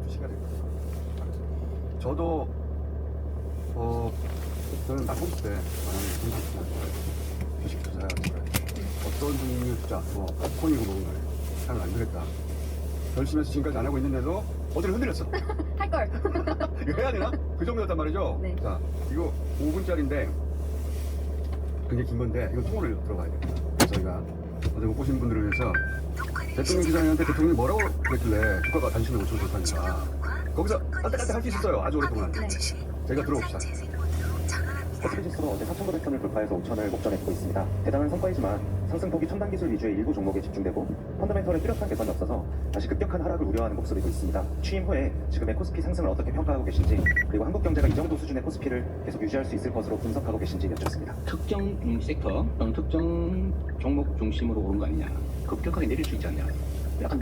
주시가 되거든요. 저도 저는 낙공수 때 만약에 공산주나 주식 투자가 어떤 종류 투자, 코인이고 뭐고 하면 안 되겠다 결심해서 지금까지 안 하고 있는데도 어제는 흔들렸어. 할걸. 이거 해야 되나? 그 정도였단 말이죠. 네. 자, 이거 5분짜리인데 굉장히 긴 건데 이거 통으로 들어가야 돼요. 그래서 저희가 어제 못 보신 분들을 위해서 대통령 기자님한테 대통령이 뭐라고 그랬길래 주가가 단신으로 5천 좋다니까 거기서 깔때깔때 할 수 있었어요. 아주 오랫동안. 네. 저희가 들어봅시다. 코스피지수로 어제 4,900선을 돌파해서 5,000을 목전했고 있습니다. 대단한 성과이지만 상승폭이 첨단 기술 위주의 일부 종목에 집중되고 펀더멘털의 뚜렷한 개선이 없어서 다시 급격한 하락을 우려하는 목소리도 있습니다. 취임 후에 지금의 코스피 상승을 어떻게 평가하고 계신지, 그리고 한국 경제가 이 정도 수준의 코스피를 계속 유지할 수 있을 것으로 분석하고 계신지 여쭙습니다. 특정 섹터 또는 특정 종목 중심으로 오른 거 아니냐, 급격하게 내릴 수 있지 않냐, 약간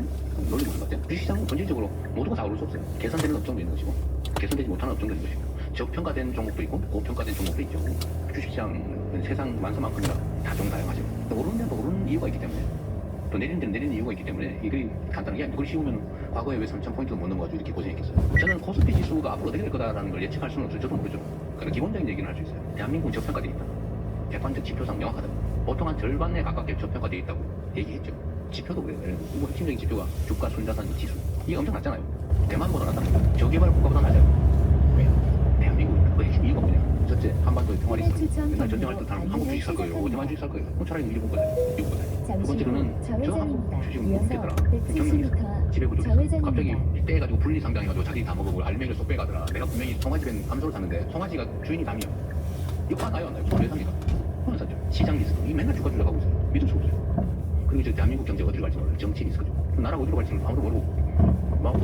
논리가 있는 것 같아요. 주식시장은 본질적으로 모두가 다 오를 수 없어요. 개선되는 업종도 있는 것이고 개선되지 못하는 업종도 있는 것이고 저평가된 종목도 있고 고평가된 종목도 있죠. 주식시장은 세상 만사만큼이나 다종다양하죠. 오르는 데는 오르는 이유가 있기 때문에, 또 내리는 데는 내리는 이유가 있기 때문에 이게 간단하게 이걸 씌우면 과거에 왜 3,000포인트도 못 넘어가지고 이렇게 고생했겠어요. 저는 코스피 지수가 앞으로 어떻게 될 거다라는 걸 예측할 수는 없어요. 저도 모르죠. 그러니까 기본적인 얘기는 할 수 있어요. 대한민국은 저평가되어 있다. 객관적 지표상 명확하다. 보통 한 절반에 가깝게 저평가되어 있다고 얘기했죠. 지표도 그래요. 뭐 핵심적인 지표가 주가 순자산 지수. 이게 엄청 낮잖아요. 대만보다 낮다. 저개발 국가보다 낮아요. 왜? 대한민국 그 핵심 이유가 뭐냐? 첫째, 한반도의 평화리 있어. 맨날 전쟁할 때 다른 한국 주식 살 거예요. 대만 주식 살 거예요. 그럼 차라리 일본 거다. 미국 거다. 두 번째로는 저 한국 주식은 못 먹겠더라. 경영이 있어. 지배구조 있어. 갑자기 떼가지고 분리상장해가지고 자기 다 먹어보고 알맹이를 쏙 빼가더라. 내가 분명히 송아지는 암소를 샀는데 송아지가 주인이 남이야. 이거 나요 안 나요? 손 왜 삽니까? 손을 샀죠. 시장 리스크. 이게 맨날 주가 조작하고 있어요. 믿을 수 없어요. 그리고 이제 대한민국 경제 어디로 갈지 몰라요. 정치 리스크죠. 나라가 어디로 갈지는 아무도 모르고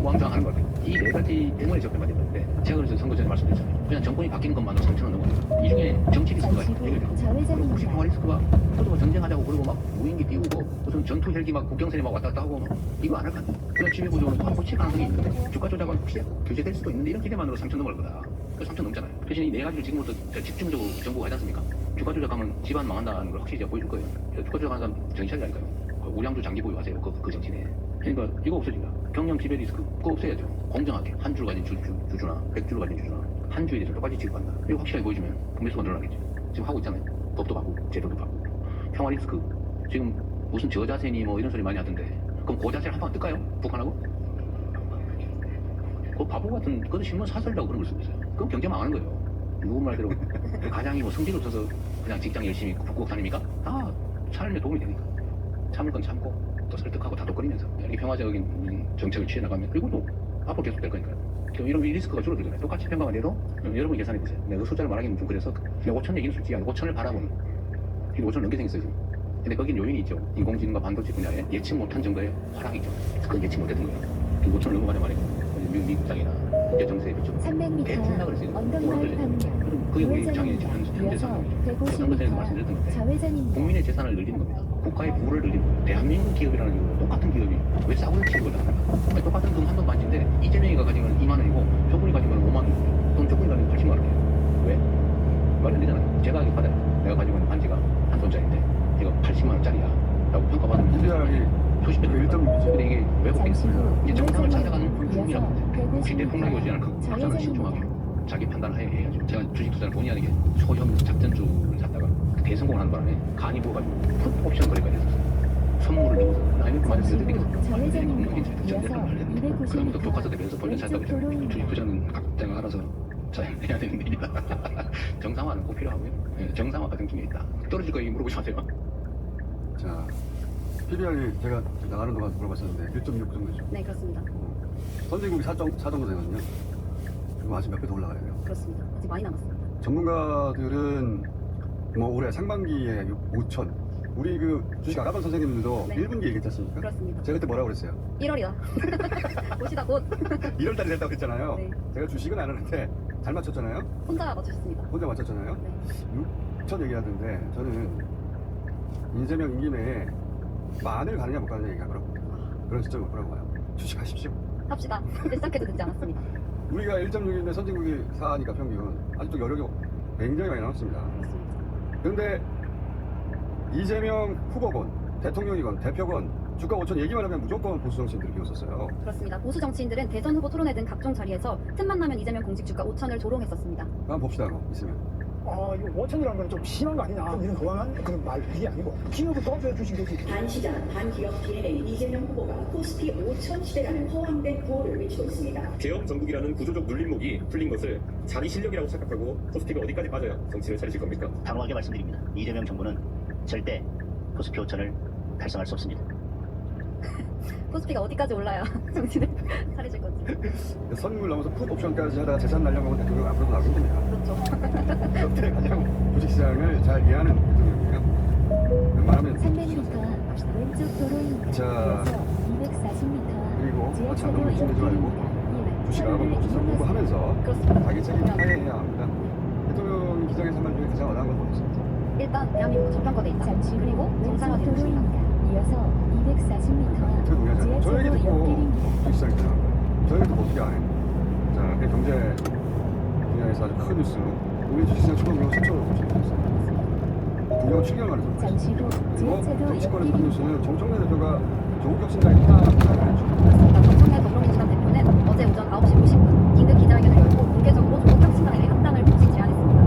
왕좌하는 것 같아요. 이 네 가지 때문에 접근만 됐는데 제가 그래서 선거 전에 말씀드렸잖아요. 그냥 정권이 바뀌는 것만으로 3,000원 넘어요. 이 중에 정치 리스크가 해결되고 그리고 혹시 평화 리스크가 서로가 전쟁하자고 그러고 막 무인기 띄우고 무슨 전투 헬기 막 국경선에 막 왔다 갔다 하고 막 이거 안 할 거 아니에요. 그냥 지배구조는 또 고칠 가능성이 있는데 주가 조작은 규제될 수도 있는데 이런 기대만으로 3,000 넘을 거다. 그 3,000 넘잖아요. 대신 이 네 가지를 지금부터 집중적으로 정부가 하지 않습니까? 주가 조작하면 집안 망한다는 걸 확실히 제가 보여줄 거예요. 주가 조작하는 사람 정신 차리라니까요. 우량주 장기 보유하세요. 그 정치네. 그러니까 이거 없어진다. 경영 지배 리스크 그거 없애야죠. 공정하게 한 줄 가진 주주나 100줄 가진 주주나 한 주에 대해서 똑같이 취급한다. 이거 확실하게 보여주면 매수가 늘어나겠죠. 지금 하고 있잖아요. 법도 바꾸고 제도도 바꾸고. 평화 리스크 지금 무슨 저자세니 뭐 이런 소리 많이 하던데 그럼 고자세를 한번 뜰까요? 북한하고? 그 바보 같은 그것도 신문 사설이라고 그런 걸 쓰고 있어요. 그럼 경제 망하는 거예요. 누구 말대로 가장이 뭐 성질 없어서 그냥 직장 열심히 북극 다닙니까? 다 삶에 도움이 되니까 참을 건 참고 또 설득하고 다독거리면서 이렇게 평화적인 정책을 취해 나가면 그리고 또 앞으로 계속 될 거니까요. 그럼 이런 리스크가 줄어들잖아요. 똑같이 평가만 해도 여러분 계산해 보세요. 내가 숫자를 말하기는 좀 그래서 5천 얘기는 솔직히 아니고 5천을 바라보는 5천 넘게 생겼어요 지금. 근데 거긴 요인이 있죠. 인공지능과 반도체 분야에 예측 못한 정도의 하락이 있죠. 그건 예측 못했던 거예요. 5천을 넘어가자 말이고 미국 장이나 국제 정세에 비추고 300m 대충 그랬어요. 언덕마을 방면 그게 우리 입장이 현재 상황이죠. 어떤 것에 말씀드렸던 건데 좌회전입니다. 국민의 재산을 늘리는 겁니다. 국가의 부를 늘리는 겁니다. 대한민국 기업이라는 이유로 똑같은 기업이 왜 싸구려 취급을 합니까? 똑같은 금 한 돈 반지인데 이재명이가 가지고는 2만 원이고 조군이 가지고는 5만 원이고 돈 조군이 가지고 80만 원이에요. 왜? 말이 안 되잖아요. 제가 이렇게 받아요. 내가 가지고 있는 반지가 한 돈짜리인데 이거 80만 원짜리야 라고 평가받으면 PBR이 수십 배 1.6이죠. 근데 이게 왜곡됐어요? 이제 정상을 찾아가는 이어서 중이라고 혹시 대통령이 오지 않을 그 박사를 좌회전입니다. 신중하게 자기 판단을 해야죠. 제가 주식 투자를 본의 아니게 소형 작전주를 샀다가 대성공을 하는 바람에 간이 부어가지고 풋 옵션 거래까지 했었어요. 선물을 넣어서 아니면 맞아 드리겠습니다. 좌회전입니다. 이어서 그다음부터 290m 교과서 대면서 벌써 샀다고 했잖아요. 주식 투자는 각자가 알아서 잘 해야 되는 일이다. 정상화는 꼭 필요하고요. 예, 정상화 과정 중에 있다. 떨어질 거예요 물어보지 마세요. 자, PBR이 제가 나가는 동안 물어봤었는데 1.6 정도죠. 네 그렇습니다. 선진국이 4 정도 되거든요. 그럼 아직 몇 배 더 올라가야 돼요. 그렇습니다. 아직 많이 남았습니다. 전문가들은 뭐 올해 상반기에 5천. 우리 그 주식 알아본 선생님들도 네. 1분기 얘기했지 않습니까? 그렇습니다. 제가 그때 뭐라고 그랬어요? 1월이다. 곧이다 곧. 1월달이 됐다고 했잖아요. 네. 제가 주식은 안 하는데 잘 맞췄잖아요. 혼자 맞추셨습니다. 혼자 맞췄잖아요. 네. 6천 얘기하던데 저는 이재명 임기 내에 만을 가느냐 못 가느냐 얘기하더라고요. 그런 시점이 없더라고 봐요. 주식하십시오. 합시다. 그때 시작해도 늦지 않았습니다. 우리가 1.6인데 선진국이 4니까 평균 아직도 여력이 굉장히 많이 남았습니다. 그렇습니다. 그런데 이재명 후보건 대통령이건 대표건 주가 5천 얘기만 하면 무조건 보수 정치인들이 비웃었어요. 그렇습니다. 보수 정치인들은 대선 후보 토론회 등 각종 자리에서 틈만 나면 이재명 공식 주가 5천을 조롱했었습니다. 한번 봅시다. 그거 있으면. 아, 이거 5천이라는 건 좀 심한 거 아니냐. 이런 허황한 그런 말이 아니고 기업을 도와줘 주신 거지. 반시장, 반기업 DNA 이재명 후보가 코스피 5천 시대라는 허황된 구호를 외치고 있습니다. 개혁 정국이라는 구조적 눌림목이 풀린 것을 자기 실력이라고 착각하고 코스피가 어디까지 빠져야 정치를 차리실 겁니까? 단호하게 말씀드립니다. 이재명 정부는 절대 코스피 5천을 달성할 수 없습니다. 코스피가 어디까지 올라야 정치를 차리실 건지. 선물 넘어서 풋옵션까지 하다가 재산 날려먹은 대통령 앞으로도 나오기 힘듭니다. 그렇죠. 역대 가장 주식시장을 잘 이해하는 대통령이에요. 웬만하면 300m 왼쪽 도로입니다. 자, 이어서 240m 그리고 지하철로 너무 욕심내지 말고 옆길입니다. 주식하고 복지서 공부하면서 그렇습니다. 자기 책임 하에해야 합니다. 대통령이 기장의 산말 중에 가장 와닿은 건 뭐였습니까? 일단 대한민국은 저평가돼 있다. 잠시 후 그리고 왼쪽 정상화되는 중이다. 도로입니다. 이어서 240m 어떻게 동의하지 않아요? 저 얘기 지하철로 듣고 옆길입니다. 주식시장이 되는 거예요. 저 얘기 듣고 어떻게 안 해요? 자, 그 경제 분야에서 아주 큰 뉴스. 우리 주식시장 추가경우 최초로 보시겠습니다. 분명 7개월 만에 들어갔어요. 잠시 후 그리고 지하철로 정치권에서 큰 옆길입니다. 뉴스는 정청래 대표가 조국 혁신당에 투자하는 했죠. 그렇습니다. 정청래 더불어민주당 대표는 어제 오전 9시 50분 긴급 기자회견을 열고 공개적으로 조국 혁신당에게 합당을 공식 제안했습니다.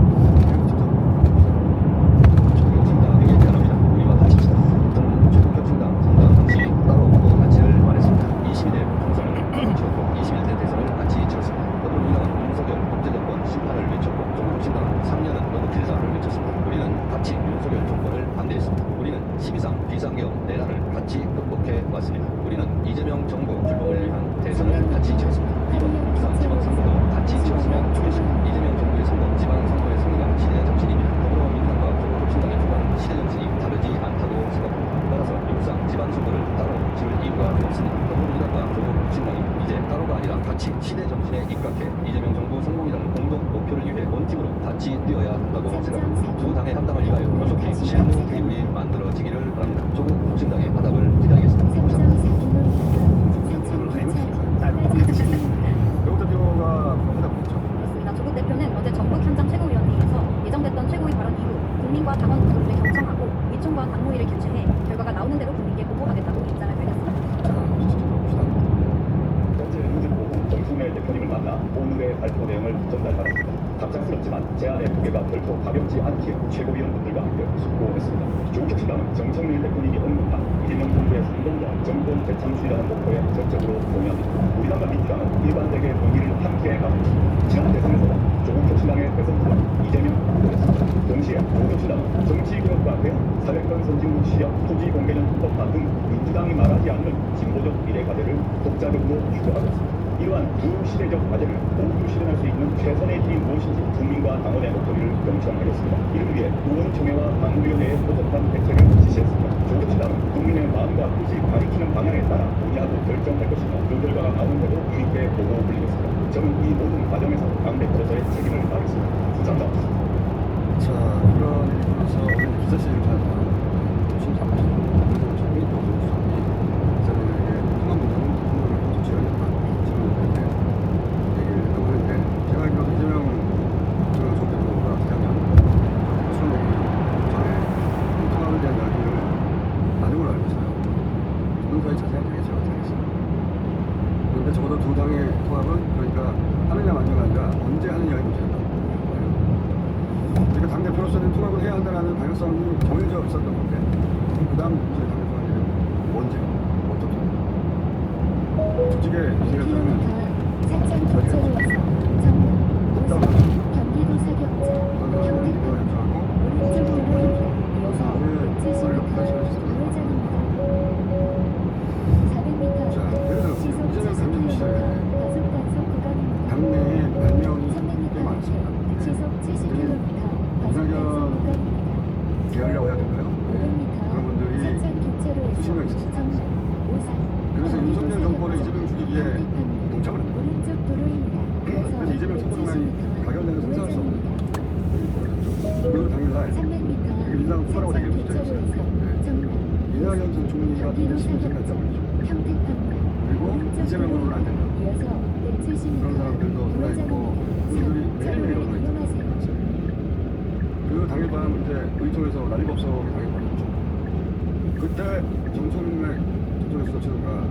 혁신당에게 제안합니다. 우리와 같이 합시다. 저는 조국 혁신당 창당 당시 따로 보고 가치를 말했습니다. 22대 총선을 같이 치렀고 21대 대선을 같이 치렀습니다. 더불어민주당은 윤석열 독재정권 심판을 외쳤고 조국 혁신당은 3년은 너무 길다를 외쳤습니다. 우리는 같이 윤석열 정권을 반대했습니다. 우리는 12상 비상경 내란을 같이 극복해 왔습니다. 우리는 이재명 정부 출범을 위한 대선을 같이 치렀습니다. 이번 부산 지방선거도 같이 치렀으면 좋겠습니다. 이재명 정부의 선거, 지방선거의 승리가 시대 정신입니다. 더불어민주당과 조국 혁신당의 주관, 시대 정신이 다르지 않다고 생각합니다. 따라서 육상 지방선거를 따로 치를 이유가 없습니다. 더불어민주당과 조국 혁신당이 이제 따로가 아니라 같이 시대 정신에 입각해 이재명 정부 성공이라는 공동 목표를 위해 원팀으로 같이 뛰어야 한다고 생각합니다. 두 당의 합당을 위하여 조속히 실무 기울이 만들어지기를 바랍니다. 조국 혁신당의 화답을 기다리겠습니다. 감사합니다. 3.4km 조국 대표가 하다 보죠. 그렇습니다. 조국 대표는 어제 전북 현장 최고위원회에서 예정됐던 최고위 발언 이후 국민과 당원 모두를 경청하고 위총과 당무위를 개최해 결과가 나오는 대로 국민께 보고하겠다고 입장을 밝혔습니다. 자, 진짜 봅시다. 어제 루즈보고 정청래 대표님을 만나 오늘의 발표 내용을 전달받았습니다. 갑작스럽지만 제안의 무게가 결코 가볍지 않기에 최고위원분들과 함께 숙고했습니다. 조국 혁신당은 정청래 대표님이 언급한 이재명 정부의 성공과 정권 대창출이라는 목표에 적극적으로 동의합니다. 우리 당과 민주당은 일관되게 동의를 함께 가고 있습니다. 지난 대선에서 조국 혁신당의 대선 후보 이재명 후보였습니다. 동시에 조국 혁신당은 정치개혁과 대응, 사회권 선진국 시력, 토지 공개는 헌법화 등 민주당이 말하지 않는 진보적 미래 과제를 독자적으로 추구하고 있습니다. 이러한 구시대적 과제를 모두 실현할 수 있는 최선의 길이 무엇인지 국민과 당원의 목소리를 경청하겠습니다. 이를 위해 의원총회와 당무위원회의 소속한 대책을 지시했습니다. 조국 혁신당은 국민의 마음과 뜻이 가리키는 방향에 따라 논의하고 결정할 것이며 그 결과가 나오는 대로 유익에 보고 올리겠습니다. 저는 이 모든 과정에서 당대표로서의 책임을 다하겠습니다. 감사합니다. 자, 이런 일이 있어서 오늘 기자실을 찾아서 심사하고 그래서 정민표 교수님이 기자들에게 통합문제는 대통령을 조치하겠다. 지금 이렇게 얘기를 하고 있는데 제가 알기로 이재명 전 대표가 작년 수능 내기 전에 통합에 대한 이야기를 나눈 걸 알고 있어요. 누군가의 자세한 얘기 제가 드리겠습니다. 그런데 적어도 두 당의 통합은 그러니까 하느냐 마느냐가 아니라 언제 하느냐의 문제였다. 그러니까 당대표로서는 통합을 해야 한다는 방향성이 정해져 있었던 건데 그 다음 이제 당대표는 언제 어떻게 솔직히 이재명은 4점 교차로에서 정문, 오산, 경기도 사격자, 평택 오른쪽 도로입니다. 이어서 70m 우회전입니다. 400m 시속 70km 과속 단속 구간입니다. 당내에 발명이 꽤 300m 많습니다. 시속 70km 과속 단속 구간입니다. 게을려고 해야 될까요? 500m 그런 분들이 4점 교차로에서 수십 명 있었어요. 정문, 오산, 그래서 윤석열 정권의 이재명 죽이기에 동참을 합니다. 오른쪽 도로입니다. 그래서 이재명 특보동안이 가결되는 생산할 수 없는 그리고 당일날 300m 민주당 후보라고 되게 사점 문제가 있어요. 교차로에서 정문, 이낙연 전 총리가 경기도 심심한 사격자, 거죠. 평택 방면 그리고 이재명으로는 안 된다. 이어서 170m 그런 사람들도 들어가 있고 우리들이 매일매일 오고 있죠. 그 당일 밤 이제 의총에서 난리법석이 당해버렸죠. 그때 정청래 대통령 수석실과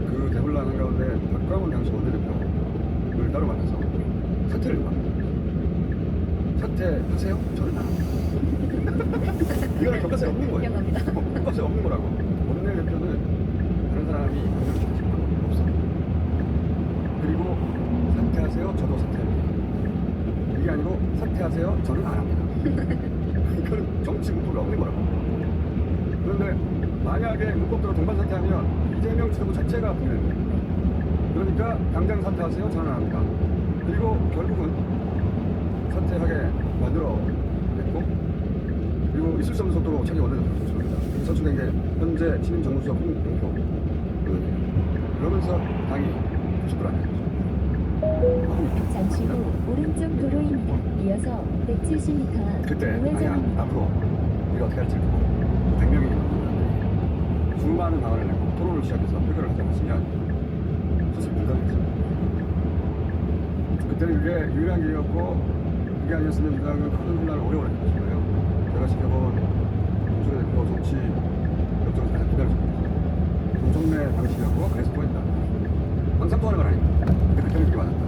그 대혼란 한가운데 박광원 당시 원내대표를 따로 만나서 사퇴를 요구합니다. 사퇴하세요? 저는 안 합니다. 이거는 격가세 없는 거예요. 기억납니다. 격가세 없는 거라고. 원내대표는 다른 사람이 강력히 지킬 방법이 없어. 그리고 사퇴하세요? 저도 사퇴합니다. 이게 아니고 사퇴하세요? 저는 안 합니다. 이건 정치 문법이 없는 거라고. 그런데 만약에 문법대로 동반 사퇴하면 이재명 지도부 자체가 분열되는 거예요. 그러니까 당장 사퇴하세요? 저는 안 합니다. 그리고 결국은 사퇴하게 만들어냈고, 그리고 있을 수 없는 속도로 차기 원내대표를 선출합니다. 선출된 게 현재 친임 정무수석 홍영표 의원이에요. 그러면서 당이 구속을 안 해요. 잠시 후 오른쪽 도로입니다. 이어서 170m 앞 그때 아니야, 우회전입니다. 앞으로 우리가 어떻게 할지 보고 100명이 넘는 수많은 방안을 내고 토론을 시작해서 해결을 하지 않았으면 수습이 불가능했어요. 그때는 그게 유일한 길이었고, 그게 아니었으면 이 당은 큰 혼란을 오래오래 겪었을 거예요. 제가 지켜본 김종대 대표 정치 역정에서 가장 기다려졌어요. 동정내 방식이었고, 그래서 통했다. 항상 통하는 건 아닙니다. 근데 그때는 그게 맞았다.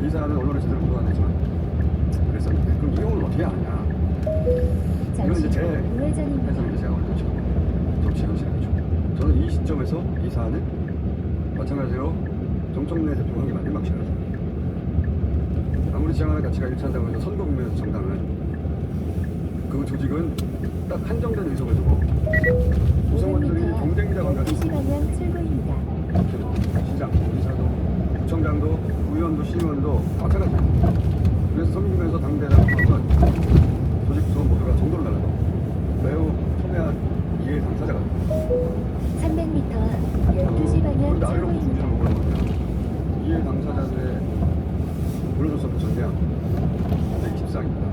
이 사안은 언론에 제대로 보도 안 됐지만 그랬었는데, 그럼 이 경우는 어떻게 아느냐. 이건 잠시 이제 제 후 우회전입니다. 해석인데 제가 오늘 지금 정치 현실이죠. 저는 이 시점에서 이 사안은 마찬가지로 정청래 대표가 하게 만든 방식이라서, 아무리 지향하는 가치가 일치한다고 해서 선거 국면에서 정당은 그 조직은 딱 한정된 의석을 두고 구성원들이 500m 경쟁자 관계를 12시 방향 출구입니다. 시장, 이사도, 구청장도, 의원도, 시의원도 다 마찬가지입니다. 그래서 선거국면에서 당대당 포함은 조직 구성원 모두가 정도를 달라도 매우 첨예한 이해 당사자가 됩니다. 300m 앞 12시 방향 그런데 아래로 출구입니다. 중지를 먹으려고 하면 이해 당사자들의 물러설 수 없는 전략, 굉장히 집상입니다.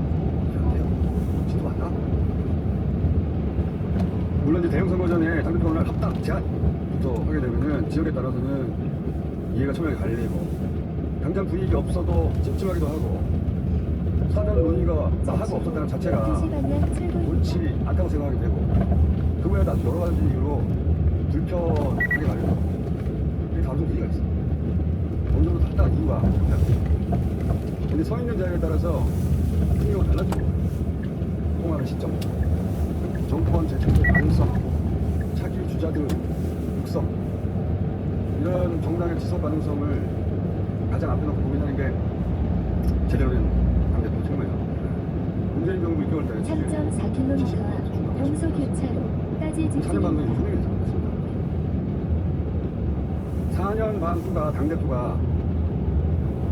이게 안 돼요. 지도 맞나? 물론 이제 대형 선거 전에 당대표원을 합당 제한부터 하게 되면은 지역에 따라서는 이해가 첨예하게 갈리고, 당장 분위기 없어도 찜찜하기도 하고, 사전 논의가 하고 없었다는 자체가 12시 방향 출구입니다. 옳지 않다고 생각하게 되고, 그 외에도 아주 여러 가지 이유로 불편하게 가려고 이게 다른 좀 이유가 있어. 어느 정도 다 이유가 있다. 근데 서 있는 자리에 따라서 풍요가 달라지는 거예요. 통하는 시점, 정권 재창의 가능성, 차기 주자들 육성, 이런 정당의 지속 가능성을 가장 앞에 놓고 고민하는 게 제대로 된 당대표 책무예요. 문재인 정부 6개월 때 3.4km 앞 평소 교차로까지 4년 반 직진입니다. 후에 있습니다. 4년 반 후가 당대표가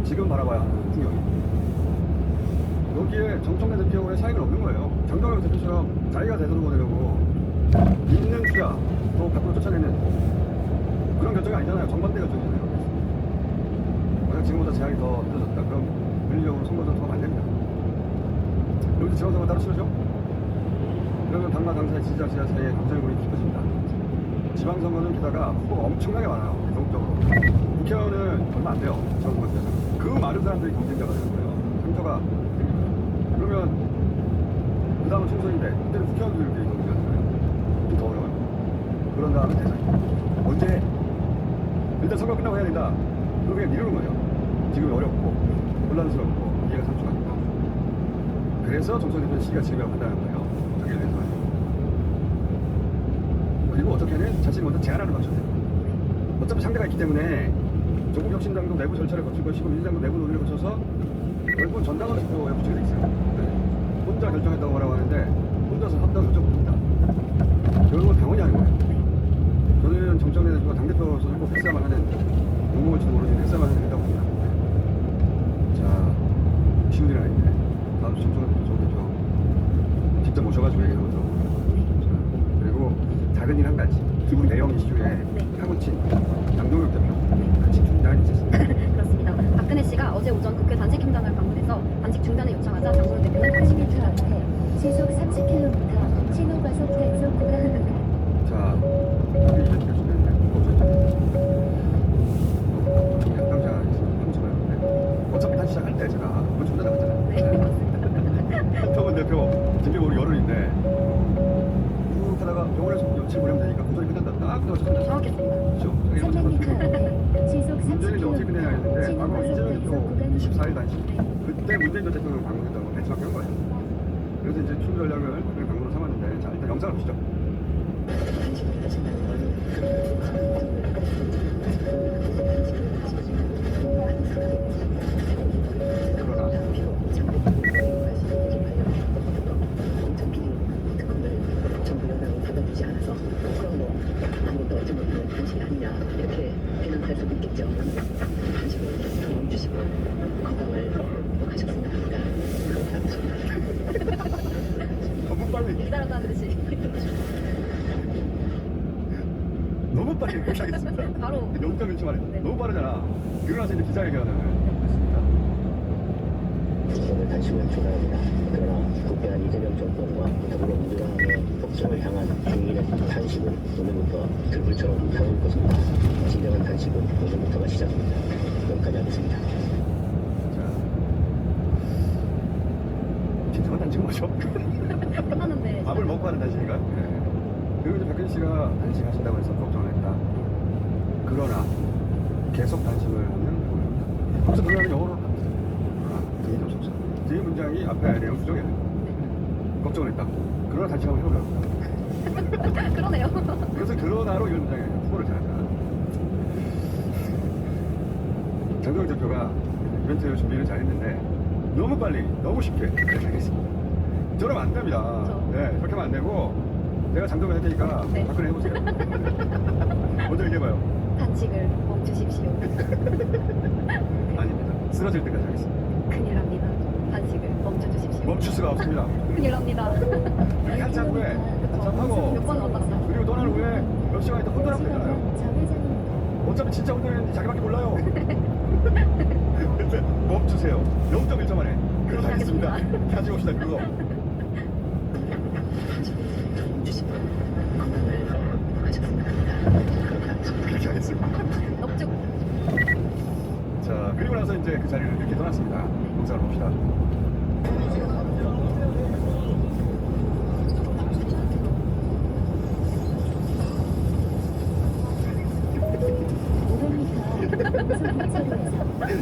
지금 바라봐야 하는 풍경이에요. 여기에 정청래 대표의 사익은 없는 거예요. 장동혁 대표처럼 자기가 대선 후보 되려고 있는 투자 또 밖으로 쫓아내는 그런 결정이 아니잖아요. 정반대 결정이잖아요. 만약 지금보다 제한이 더 늦어졌다, 그럼 물리적으로 선거 전투가 안 됩니다. 여기서 지방선거 따로 치르죠? 그러면 당과 당사의 지지자 사이에 감정이 깊어집니다. 지방선거는 게다가 후보가 엄청나게 많아요. 전국적으로. 국회의원은 얼마 안 돼요. 지방선거 때는. 그 많은 사람들이 경쟁자가 되는 거예요. 상처가 생깁니다. 그러면 그 다음은 총선인데 그때는 국회의원들이 경쟁하잖아요. 좀 더 어려워요. 그런 다음에 대선입니다. 언제? 일단 선거 끝나고 해야 된다. 그거 그냥 미루는 거예요. 지금 어렵고 혼란스럽고 이해가 상충하니까. 그래서 정선 대표는 시기가 지금이라고 판단하는 거예요. 자기를 위해서. 그리고 어떻게는 자신이 먼저 제안하는 방식이에요. 어차피 상대가 있기 때문에 조국혁신당도 내부 절차를 거칠 것이고 민주당도 내부 논의를 거쳐서 결국은 전당원 투표에 붙이게 돼 있어요. 네. 혼자 결정했다고 말하고 하는데 혼자서 합당 결정 못합니다. 결국은 당원이 하는 거예요. 저는 정청래 대표가 당대표로서 꼭 했어야만 하는, 용공을지도 모르지만 했어야만 하는 일이라고 봅니다. 자, 쉬운 일은 아닌데 다음 주 정청래 대표 직접 모셔가지고 얘기 한번 들어보고요. 자, 그리고 작은 일 한 가지, 기본 내용 이슈에 파묻힌 장동혁 대표 단식 중단이 있었습니다. 그렇습니다. 박근혜 씨가 어제 오전 국회 단식 현장을 방문해서 단식 중단을 요청하자 장동혁 대표는 80m 앞에 시속 30km 신호과속 단속 구간. 자, 여기 이제 될 수도 있는데 어쩌죠? 약간 제가 한숨을 하는데 어차피 다시 시작할 때 제가 먼저 혼자 나갔잖아요. 네, 맞습니다. 한동훈 대표, 진짜 우리 열흘인데 쭉 하다가 병원에서 며칠 보내면 되니까 고소리 끝난다. 딱 정확히 맞췄습니다. 정확했습니다. 그렇죠. 300m 앞에 시속 문제는 이제 어떻게 끝내냐 했는데 30km 바로 이재명 신호과속 대표 구간 24일 단식 그때 문재인 전 대통령 방문했다는 걸 벤치마크 한 거예요. 그래서 이제 추후 전략을 그런 강으로 삼았는데 자 일단 영상을 보시죠. 너무 빨리 기다렸다는 듯이 너무 빨리 그렇게 하겠습니다. 바로 0.1초 만에 네. 너무 빠르잖아. 그러나서 이제 기자회견을 했습니다. 오늘 단식은 중단합니다. 그러나 국회한 이재명 정권과 더불어민주당의 복종을 향한 중인의 단식은 오늘부터 들불처럼 향할 것입니다. 진정한 단식은 오늘부터가 시작입니다. 여기까지 하겠습니다. 자, 진정한 단식은 뭐죠? 끝났는데 밥을 먹고 하는 단식인가? 네. 그리고 이제 박근혜 씨가 단식하신다고 해서 걱정을 했다. 그러나 계속 단식을 하는 보입니다. 그래서 그러면 영어로 합니다. 그러나 등이 좀 속상. 뒤에 문장이 앞에 내용 수정해야 돼요. 걱정을 했다. 그러나 단식하면 해보려고. 그러네요. 그래서 그러나로 이런 문장이에요. 후보를 잘한다. 장동영 대표가 이벤트 준비를 잘했는데 너무 빨리, 너무 쉽게 그렇게 하겠습니다. 저러면 안 됩니다. 그렇죠. 네, 그렇게 하면 안 되고 제가 장동영 할 테니까 네. 박근혜 해보세요. 먼저 얘기해봐요. 단식을 멈추십시오. 아닙니다. 쓰러질 때까지 하겠습니다. 큰일 납니다. 단식을 멈춰주십시오. 멈출 수가 없습니다. 큰일 납니다. 한참 후에 한참 하고 몇 번 왔다 갔다. 그리고 떠난 후에 몇 시간 있다 혼돈하면 되잖아요. 좌회전입니다. 어차피 진짜 혼돈했는지 자기밖에 몰라요. 그래서 멈추세요. 0.1초 만에. 그거 하겠습니다. 가지고 옵시다 그거. 그렇게 하겠습니다. 넙죽. 자, 그리고 나서 이제 그 자리를 이렇게 떠났습니다. 영상을 봅시다.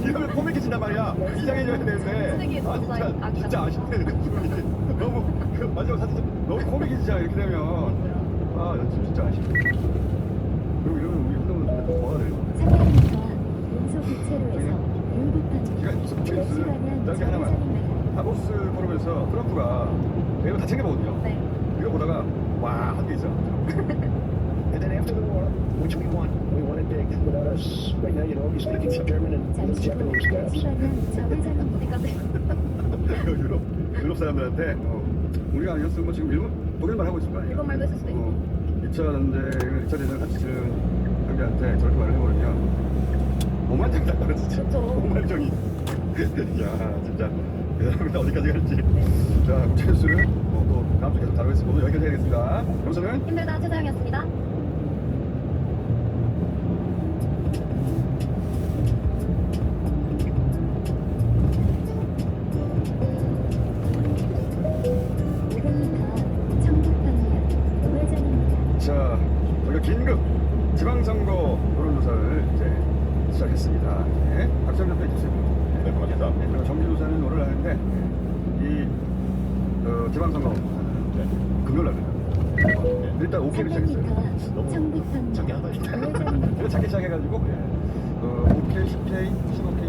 이러면 코믹해진단 말이야. 이상해져야 되는데. 쓰레기에 아, 진짜, 아, 진짜 아쉽네. 너무, 그 마지막 사진 너무 코믹해지잖아. 이렇게 되면. 아, 연습 진짜 아쉽네. 그리고 이러면 우리 운동은 좀 뭐가 돼요? 300m 운속 교체로에서 유급한 시간이 무슨 시 퀴즈 방향 짧게 하나만. 좌회전입니다. 다보스 포럼에서 트럼프가 이거 다 챙겨보거든요. 네. 이거 보다가 와 한 게 있어. And then after the war, which we wanted big without us. Right now, you know, he's speaking some German and 잠시 후 Japanese 시 guys. 방향 좌회전입니다. 어디까지? 유럽 사람들한테 우리가 아니었으면 뭐 지금 일본 독일말 하고 있을 거 아니야. 일본말도 했을 수도 있고. 2차 전쟁을 2차 대전 같이 치른 상대한테 저렇게 말을 해버리면 오만장이 다 떨어지죠. 그렇죠. 오만장이. 야 진짜 대단합니다. 어디까지 갈지. 자 국제 뉴스는 또 다음 주 계속 다루겠습니다. 오늘 여기까지 하겠습니다. 여기서는 힘들다 최서영이었습니다. 청북 방향 우회전입니다. 자 우리가 긴급 지방선거 여론조사를 이제 시작했습니다. 네, 박수영 대표 해주세요. 네, 고맙습니다. 네, 그리고 정기조사는 오늘 하는데 이 지방선거 금요일 날입니다. 일단 5K를 시작했어요. 300m 청북 방향 작게 하다 우회전입니다. 이거 작게 시작해가지고 5K, 10K, 15K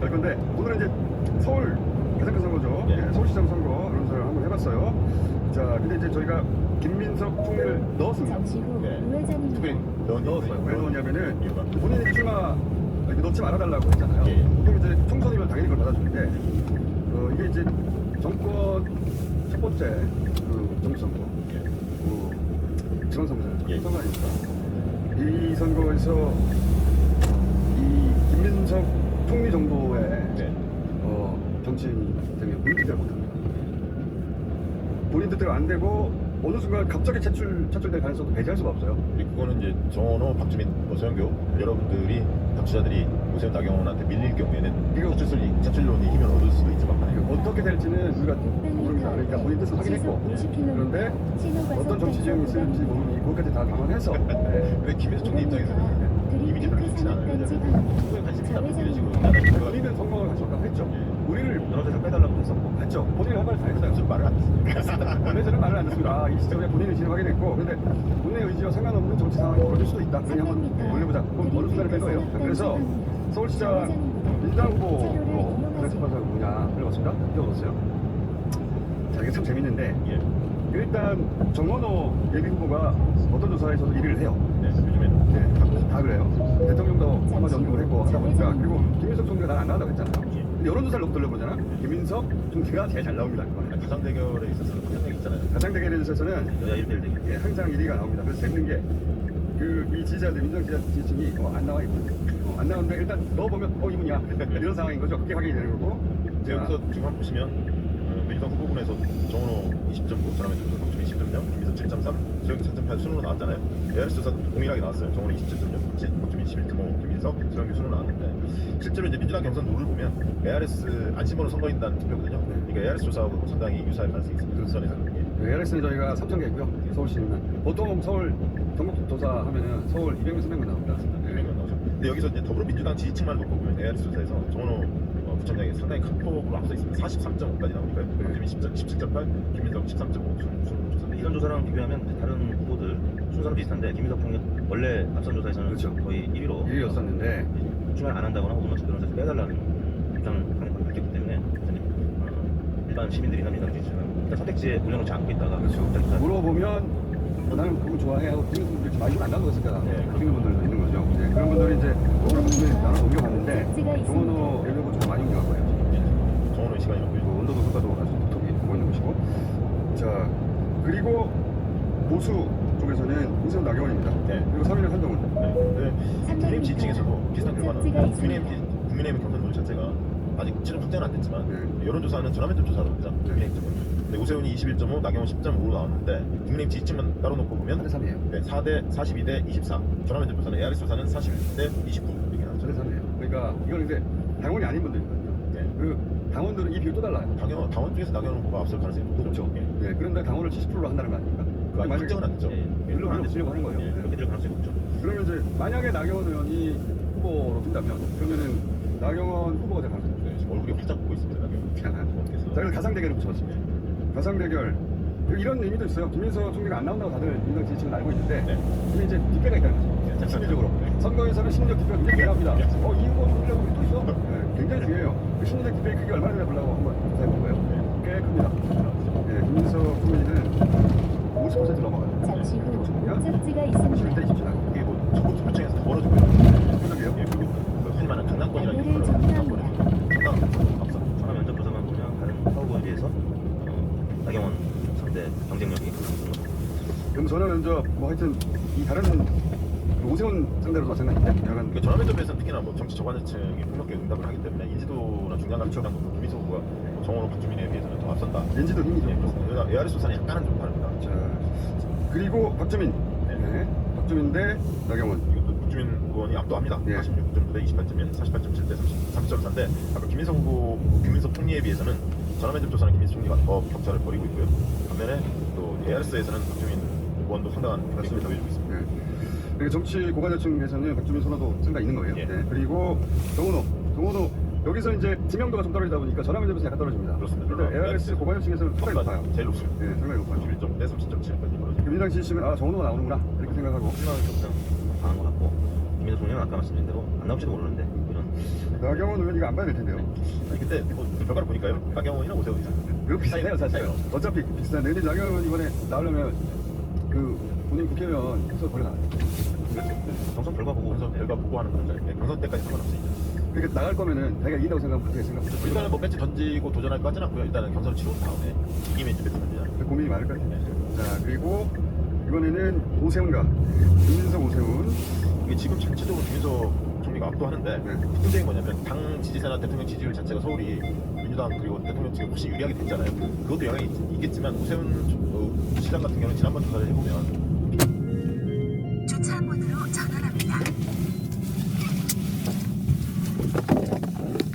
할 건데 오늘은 이제 서울 가장 큰 선거죠. 예. 예, 서울시장 선거 여론조사를 한번 해봤어요. 자 근데 이제 저희가 김민석 총리를 넣었습니다. 잠시 후 네. 우회전입니다. 특별히 넣었어요. 왜 넣었냐면은 이유가? 본인이 출마 이렇게 넣지 말아달라고 했잖아요. 예, 예. 그럼 이제 총선이면 당연히 그걸 받아주는데 이게 이제 정권 첫 번째 그 정치선거, 지방선거잖아요. 예. 선거 아닙니까? 이 선거에서 이 김민석 총리 정도의 네. 정치인이 되면 문제가 못합니다. 본인 뜻대로 안 되고 어느 순간 갑자기 차출될 가능성도 배제할 수가 없어요. 그거는 이제 정원호, 박주민, 서영교 여러분들이 정치자들이 오세훈 나경원한테 밀릴 경우에는 이거 차출론이 힘을 얻을 수도 있지만 어떻게 될지는 우리가 모릅니다. 그러니까 본인 뜻을 확인했고 그런데 어떤 정치적이 있을지 모르니 그것까지 다 감안해서 왜 김혜수 총리 입장에서는 이미지 별로 좋진 않아요. 왜냐면 후보에 관심이 있다고 이런 식으로 본인은 성공을 하셨다고 했죠. 우리를 여러 데서 빼달라고 했었고 했죠. 본인이 한 말 다 했어요. 무슨 말을 안 했습니다. 원래 저는 말을 안 했습니다. 이 시점에 본인의 진을 확인했고 근데 본인의 의지와 상관없는 정치 상황이 벌어질 수도 있다. 그냥 한번 올려보자. 그럼 어느 순간에 뺀 거예요. 그래서 서울시장 민주당 후보로 그래서 뭐냐 올려봤습니다. 뛰어들었어요. 자 이게 참 재밌는데 일단 정원호 예비 후보가 어떤 조사에서도 1위를 해요. 네, 요즘에는 네, 다 그래요. 대통령도 한마디 언급을 했고 하다 보니까 그리고 김민석 총리가 난 안 나온다고 했잖아요. 근데 여론조사를 놓고 돌려보잖아. 김민석 총리가 제일 잘 나옵니다. 그거는. 가상 대결에 있어서는 가상 있잖아요. 가상 대결에 있어서는 여야 1대1 대결. 예, 항상 1위가 나옵니다. 그래서 재밌는 게 이 지지자들 민정 지지층이 안 나와 있고 안 나오는데 일단 넣어보면 이분이야 이런 상황인 거죠. 그게 확인이 되는 거고. 여기서 지금 한번 보시면 민주당 후보군에서 정원호 20.9, 전화면 박주민 10.0, 김민석 7.3, 수영이 4.8 순으로 나왔잖아요. ARS 조사 동일하게 나왔어요. 정원호 27.6, 박주민 11.5, 김민석, 수영이 순으로 나왔는데 실제로 이제 민주당 경선 룰을 보면 ARS 안심번호 선거인단 투표거든요. 그러니까 ARS 조사하고 상당히 유사할 가능성이 있습니다. 선에서. ARS는 저희가 3,000개고요. 서울시는 보통 서울 전국조사 하면은 서울 200명, 300명 나옵니다. 네. 근데 여기서 이제 더불어민주당 지지층만 놓고 보면 ARS 조사에서 정원호 부총장이 상당히 큰 폭으로 앞서 있습니다. 43.5까지 나오니까요. 박주민 17.8, 김민석 13.5 순 조사. 이전 조사랑 비교하면 이제 다른 후보들 순서는 비슷한데 김민석 총리 원래 앞선 조사에서는 그렇죠. 거의 1위로 1위였었는데 출마 안 한다거나 혹은 변호사에서 빼달라는 입장을 밝혔기 때문에 일반 시민들이나 민주당 지지층은 일단 선택지에 올려놓지 않고 있다가 그렇죠. 물어보면 나는 그거 좋아해 하고 듣는 분들이 좀 이건 안 나온 거였을까 하시는 분들도 있는 거죠. 네, 그런 분들이 이제 그거를 같이 나눠 옮겨봤는데 정원호 예비후보 좀 많이 옮겨간 거예요. 정원호 시간이 없고요. 그 언더도 효과도 아주 톡톡히 보고 있는 것이고 자 그리고 보수 쪽에서는 이세훈 나경원입니다. 네. 그리고 3위는 한동훈. 국민의힘 지지층에서도 비슷한 결과는 국민의힘 경선 룰 자체가 아직 실험 확정은 안 됐지만 여론조사는 전화면접 조사로 합니다. 국민의힘 쪽은. 근데 오세훈이 21.5, 나경원 10.5로 나왔는데 국민의힘 지지층만 따로 놓고 보면 4대 3이에요. 네, 4대 42대 24. 전화면접 조사는 ARS 조사는 41대 29 이렇게 나왔죠. 4대 3이에요. 그러니까 이건 이제 당원이 아닌 분들이거든요. 네. 그 당원들은 이 비율 또 달라요. 당원 쪽에서 나경원 후보가 앞설 가능성이 높죠. 그렇죠. 네, 그런데 당원을 70%로 한다는 거 아닙니까? 그 아직 확정은 안 됐죠. 별로 안 쓰려고 하는 거예요. 네, 그렇게 될 가능성이 높죠. 그러면 이제 만약에 나경원 의원이 후보로 든다면 그러면은 나경원 후보가 될 가능성이 네, 지금 얼굴이 활짝 보고 있습니다. 나경원. 자, 그래서 가상 대결을 붙여봤습니다. 가상 대결 이런 의미도 있어요. 김민석 총리가 안 나온다고 다들 민주당 지지층은 알고 있는데 이게 이제 뒷배가 있다는 거죠. 심리적으로 선거에서는 심리적 뒷배가 굉장히 중요합니다. 이 후보 누르려고 우리 또 있어? 네, 굉장히 중요해요. 그 심리적 뒷배의 크기가 얼마나 되나 보려고 한번 조사해본 거예요. 꽤 큽니다. 네, 김민석 총리는 50% 넘어가요. 잠시 후 목적지가 있습니다. 11대 27. 이게 뭐 초고층에서 벌어지고 있는 생각이에요. 그리고 흔히 말하는 강남권이라는 안내를 정리합니다. 상당 앞서. 전화 면접 조사만 보면 다른 후보에 비해서 나경원 상대 경쟁력이 높은 것 같습니다. 그럼 저는 먼저 뭐 하여튼 이 다른 오세훈 상대로도 마찬가지인데 약간 그러니까 전화면접에서는 특히나 뭐 정치 저관층이 폭넓게 응답을 하기 때문에 인지도나 중량감 측량 높은 김민석 후보가 정원호 박주민에 비해서는 더 앞선다. 인지도 힘이 좀 그러나 ARS 조사는 약간은 좀 다릅니다. 자 그리고 박주민 네. 박주민 대 나경원 이것도 박주민 의원이 압도합니다. 예. 46.9대 28.1, 48.7대 30.4인데 아까 김민석 후보, 김민석 총리에 비해서는 전화면접 조사는 김민석 총리가 더 격차를 벌이고 있고요. 반면에 또 ARS에서는 박주민 의원도 상당한 격차를 보여주고 있습니다. 네. 그러니까 정치 고관여층에서는 박주민 선호도 상당히 있는 거예요. 예. 네. 그리고 정원호 여기서 이제 지명도가 좀 떨어지다 보니까 전화면접에서 약간 떨어집니다. 그렇습니다. 근데 ARS 고관여층에서는 상당히 높아요. 제일 높습니다. 네, 상당히 높아요. 11.5대 30.7까지 벌어지고 민주당 지지층은 정원호가 나오는구나 이렇게 생각하고 실망이 조금 강한 것 같고 김민석 총리는 아까 말씀드린 대로 안 나올지도 모르는데 이런 나경원 의원 이거 안 봐야 될 텐데요. 아니 근데 뭐 결과를 보니까요. 나경원이랑 오세훈이 이거 비슷해요 사실. 어차피 비슷한데 근데 나경원 의원 이번에 나오려면 그 본인 국회의원 해서 버려놔요. 경선 결과 보고 경선 결과 보고 하는 그런 자리인데 경선 때까지 상관없으니까. 그러니까 나갈 거면은 자기가 이긴다고 생각하면 그렇게 생각하죠. 일단은 뭐 배치 던지고 도전할 것 같지는 않고요. 일단은 경선을 치른 다음에 이기면 이제 배치 던지자. 고민이 많을 것 같아요. 자 그리고 이번에는 오세훈과 김민석 오세훈 이게 지금 전체적으로 김민석 총리가 압도하는데 문제인 뭐냐면 당 지지세나 대통령 지지율 자체가 서울이 민주당 그리고 대통령 측에 훨씬 유리하게 됐잖아요. 그것도 영향이 있겠지만 오세훈 시장 같은 경우는 지난번 조사를 해보면